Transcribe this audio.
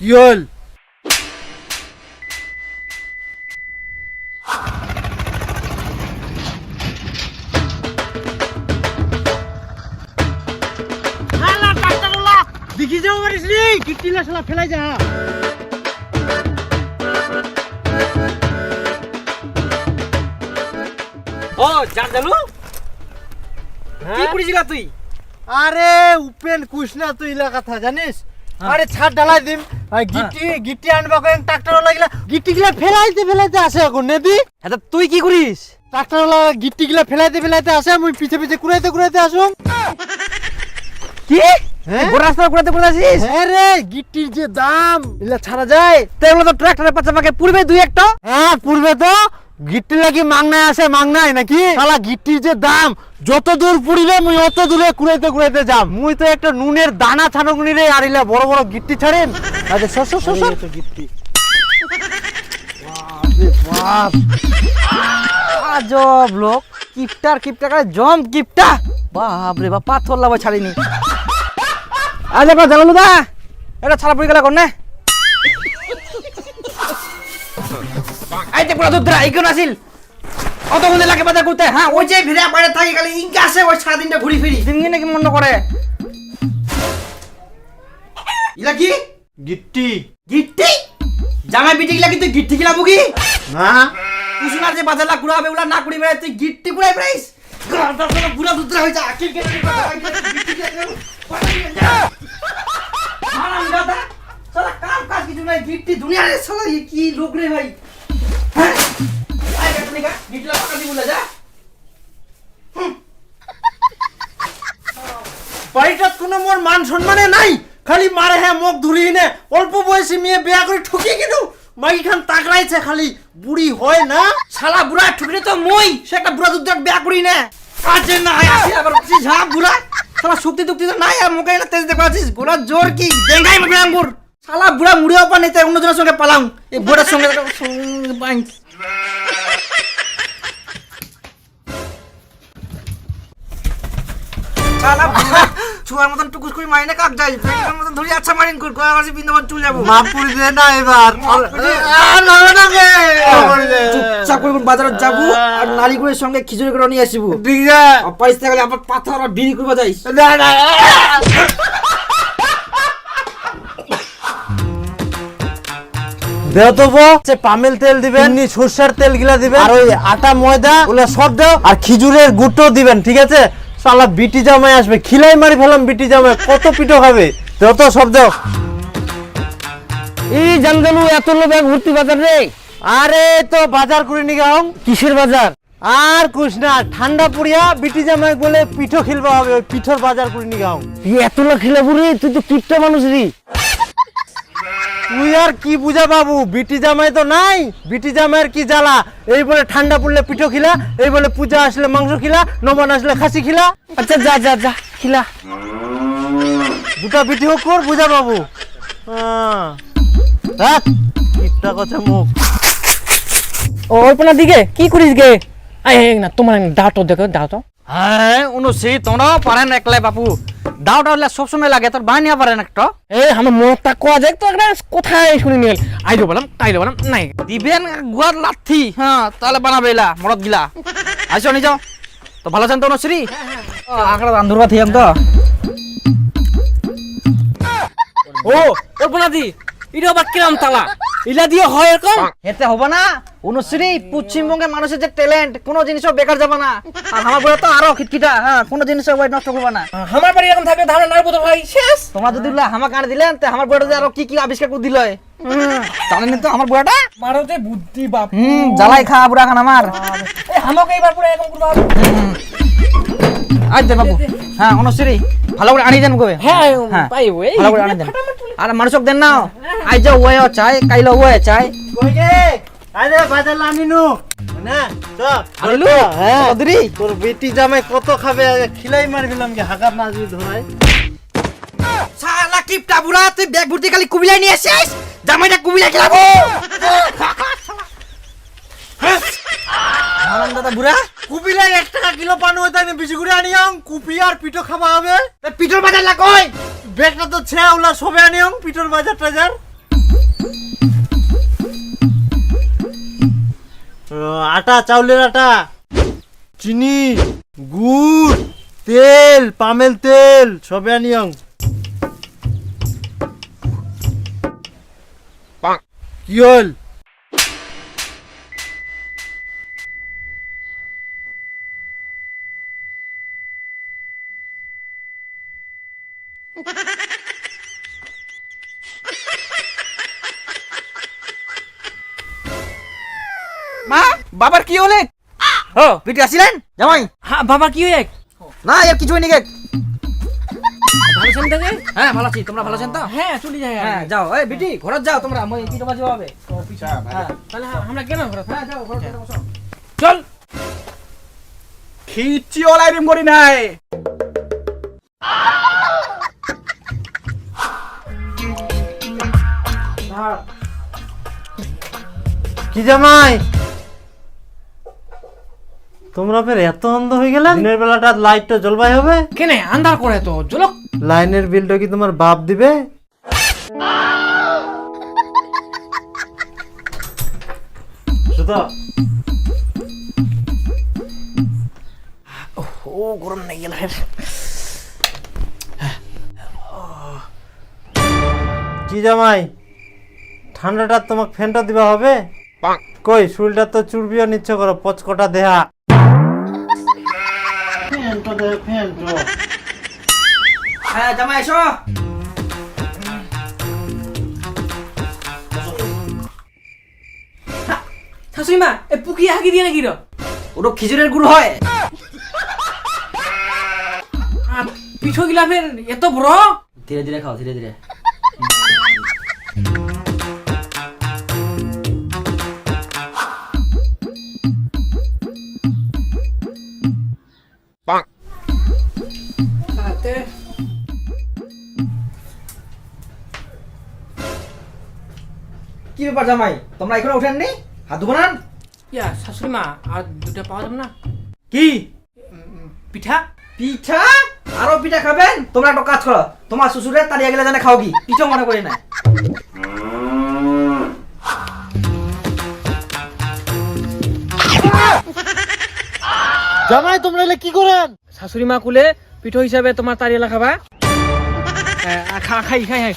কি হল? দেখি যাও পারিস রে, কিটিলা শালা ফেলাই যা। ও জানজালু কি করেছিলা তুই? আরে উপেন কুছনা তুই ইলা কথা জানিস? আরে ছাদ ঢালাই দিম, গিটি আনবা কয়েন ট্রাক্টর লাগিলা গিটি গুলা ফেলাইতে আসে এখন নেদি। এটা তুই কি করিস? ট্রাক্টর গিটি গুলা ফেলাইতে আসে, আমি পিছে পিছে কুড়াইতে আসুম। কি গোটা রাস্তা কুড়াইতে আসিস? হ্যাঁ রে, গিটির যে দাম ইলা ছাড়া যায়। তাহলে তো ট্রাক্টরের পাশে পাকে পূর্বে দুই একটা। হ্যাঁ পূর্বে তো গিট্টি লাগি মাংনায় আসে, মাংনায় নাকি শালা গিট্টির যে দাম, যত দূর পুরিলে মুই অত দূরে কুড়াইতে যাম। মুই তো একটা নুনের দানা ছানগুনি রে, আর ইলা বড় বড় গিট্টি ছাড়েন। আরে সর তো গিট্টি। বাপ আজব লোক, কিপটার করে জম কিপটা। বাপ রে বাপ, পাথর লাভ ছাড়িনি। আজ একবার জানালু দা এটা ছাড়া পড়ে গেল কোন আইতে পুরা দুধরা ইকন আসিল অত গুনে লাগে বাজার করতে। হ্যাঁ ওই যে ভিড়া বাইরে থাকি খালি ইনকা আসে, ওই সারা দিনটা ঘুরি ফিরি দিন নাকি মন করে। ইলা কি গিট্টি? গিট্টি জামাই বিটি গিলা কিন্তু গিট্টি গিলা বুকি না কুসুনা যে বাজারলা কুড়াবে ওলা না কুড়ি বেড়াই তুই গিট্টি কুড়াই বেড়াইস। গাড়টা তো পুরা দুধরা হই যা আকিল কেটে গিট্টি গিলা হারাম দাদা সালা কাম কাজ কিছু নাই। গিট্টি দুনিয়া রে সালা কি লোক রে ভাই। হ্যাঁ আই কাটনি কা গিটলা পাকা দি বলে যা। বাড়িটাত কোনো মোর মান সম্মানে নাই, খালি মারে হ্যাঁ মুখ ধুলি নে। অল্প বয়সী মেয়ে বিয়া করে ঠকিয়ে কিনু মাই খান তাকরাইছে, খালি বুড়ি হয় না। শালা বুড়া ঠুকরে তো মই সে একটা বুড়া দুধ বিয়া করি না কাজে না আসি আবার ঝাপ বুড়া শালা শক্তি টুক্তি তো নাই আর মুখে না তেজ দেখো আছিস গোলা জোর কি দেঙ্গাই মুখে আঙ্গুর। শালা বুড়া মুড়িও পা নেতে অন্যজনের সঙ্গে পালাম এই বুড়ার সঙ্গে বাইন। শালা বুড়া ছুয়ার মতন টুকুস করে মারি না কাক যাই বেঙ্গের মতন ধরি আচ্ছা মারিন কর গয়া আসি বিন্দমান চলে যাবো। মাপ পুরি দে না এবার। চুপচাপ করে বাজারে যাবো আর নারীগুলোর সঙ্গে খিচুড়ি করে নিয়ে আসবো। ঠিক আছে পয়সা গেলে আবার পাথর আর বিড়ি করবা যাইস। দেও তো পামেল তেল দিবেন, সরষের তেল গিলা দিবেন, আর ওই আটা ময়দা ওগুলা সব দাও, আর খিজুরের গুঁটো দিবেন। ঠিক আছে? শালা বিটি জামাই আসবে, খিলাই মারি ফেলাম বিটি জামাই, কত পিঠো খাবে। দেও তো সব দাও। এই জানজালু এত লোক ভর্তি বাজার রে। আরে তো বাজার করে নি গাও। কিসের বাজার? আর কুছ না, ঠান্ডা পড়িয়া বিটি জামাই বলে পিঠো খেলবা হবে, ওই পিঠোর বাজার করে নি গাও। তুই এত লোক খেলাবো রে, তুই তো কিপটা মানুষ রে। তুই আর কি বুঝা বাবু, বিটি জামাই তো নাই, বিটি জামাইয়ের কি জ্বালা। এই বলে ঠান্ডা পড়লে পিঠো খিলা, এই বলে পূজা আসলে মাংস খিলা, নবান আসলে খাসি খিলা। আচ্ছা যা যা যা খিলা। দুটা বিটি হোক কর বুঝা বাবু। কিপটা কথা মুখ। ও ওইপনা দিকে কি করিস গে? আই না তোমার দাও তো দেখো দাও তো। হ্যাঁ উনসি তোমরা পারেন একলাই বাপু, দাও দাও সব সময় লাগে তোর বানিয়ে পারেন একটা। এই আমার মনটা কোয়া দেখ তো একটা কোথায় শুনি নিল আইলো বললাম তাইলো বললাম নাই দিবেন গুয়ার লাথি। হ্যাঁ তাহলে বানাবে এলা মরদ গিলা আইসো নি যাও তো ভালো আছেন তো নসরি? আকড়া রান্ধুরবা থিয়াম তো। ও ওপনা দি এটা আবার কিরাম তালা ইলা দিয়ে হয় এরকম এতে হবে না। অনুশ্রী পশ্চিমবঙ্গের মানুষের যে ট্যালেন্ট কোনো জিনিসও বেকার যাবে না। আর আমার বড় তো আরো খিটখিটা, হ্যাঁ কোনো জিনিসও নষ্ট করবে না। আমার বাড়ি এরকম থাকলে ধারণা নাড়বো তো ভাই শেষ। তোমরা যদি আমাকে আনে দিলেন তো আমার বড় আরো কি কি আবিষ্কার করে দিল। জানেন তো আমার বুড়াটা মারতে বুদ্ধি বাপ। জ্বালাই খা বুড়া খান আমার। আমাকে এবার পুরো এরকম করবা। আজ দে বাবু। হ্যাঁ অনুশ্রী ভালো করে আনি দেন গো। হ্যাঁ পাইবো এই ভালো করে আনি দেন আর মানুষক দেন না। আজ ওয়ে চাই কাইলো ওয়ে চাই কই গে আরে বাজার লামিনু না তো আলু। হ্যাঁ চৌধুরী তোর বেটি জামাই কত খাবে, খিলাই মার ফেলাম কি হাগার না যদি ধরাই। শালা কিপটা বুড়া তুই ব্যাগ ভর্তি খালি কুবিলাই নিয়ে আসিস, জামাইটা কুবিলাই খেলাবো। আনন্দ দাদা বুড়া কুপিলাই 1 টাকা কিলো পানো হইতা নি বেশি করে আনিয়াম, কুপি আর পিঠো খাওয়া হবে। পিঠোর বাজার লা কই? ব্যাগটা তো ছেউলা সবে আনিয়াম, পিঠোর বাজার টাজার। আটা, চাউলের আটা, চিনি, গুড়, তেল, পামেল তেল সবে আনিয়ং। কি হল? মা বাবার কি হলে? ও বিটি আসিলেন জামাই? হ্যাঁ বাবা কি হয়ে না এর কিছু হয়নি গে। ভালো আছেন দেখে? হ্যাঁ ভালো আছি, তোমরা ভালো আছেন তো? হ্যাঁ চলে যাই হ্যাঁ যাও, এই বিটি ঘরত যাও তোমরা, মই পিঠা বাজি হবে। হ্যাঁ তাহলে আমরা কেন ঘরে হ্যাঁ যাও ঘরত যাও, বসো। চল খিচি ওলাই রিম করি নাই। কি জামাই, তোমরা ফের এত অন্ধ হয়ে গেলে? দিনের বেলাটা লাইটটা জ্বলবাই হবে। কেনে আন্ধার করে তো জলক। লাইনের বিলটা কি তোমার বাপ দিবে? সুতো, ও গরম নাই গেল। কি জামাই, ঠান্ডাটা তোমাকে ফ্যানটা দিবা হবে? কই শরীরটা তো চুরবিও নিচ্ছ করো, পচকটা দেহা। ফ্যানটা দে, ফ্যানটা। হ্যাঁ জামাই এসো। শাশুড়ি মা এ পুকি হাগি দিয়ে নাকি র? ওটা খিচুড়ির গুড় হয়। পিঠো গিলা ফের এত বড়? ধীরে ধীরে খাও, ধীরে ধীরে। কি ব্যাপার জামাই, তোমরা এখনো উঠেননি? হাত ধুবো না? ইয়া শাশুড়ি মা আর দুটা পাওয়া যাবে না? কি পিঠা? পিঠা? আরো পিঠা খাবেন? তোমরা একটা কাজ করো, তোমার শ্বশুরের তাড়িয়ে গেলে জানে খাও কি, পিঠা মনে করি না। জামাই তোমরা এলে কি করেন? শাশুড়ি মা কুলে পিঠো হিসাবে তোমার তারিয়ালা খাবা? খাই খাই খাই।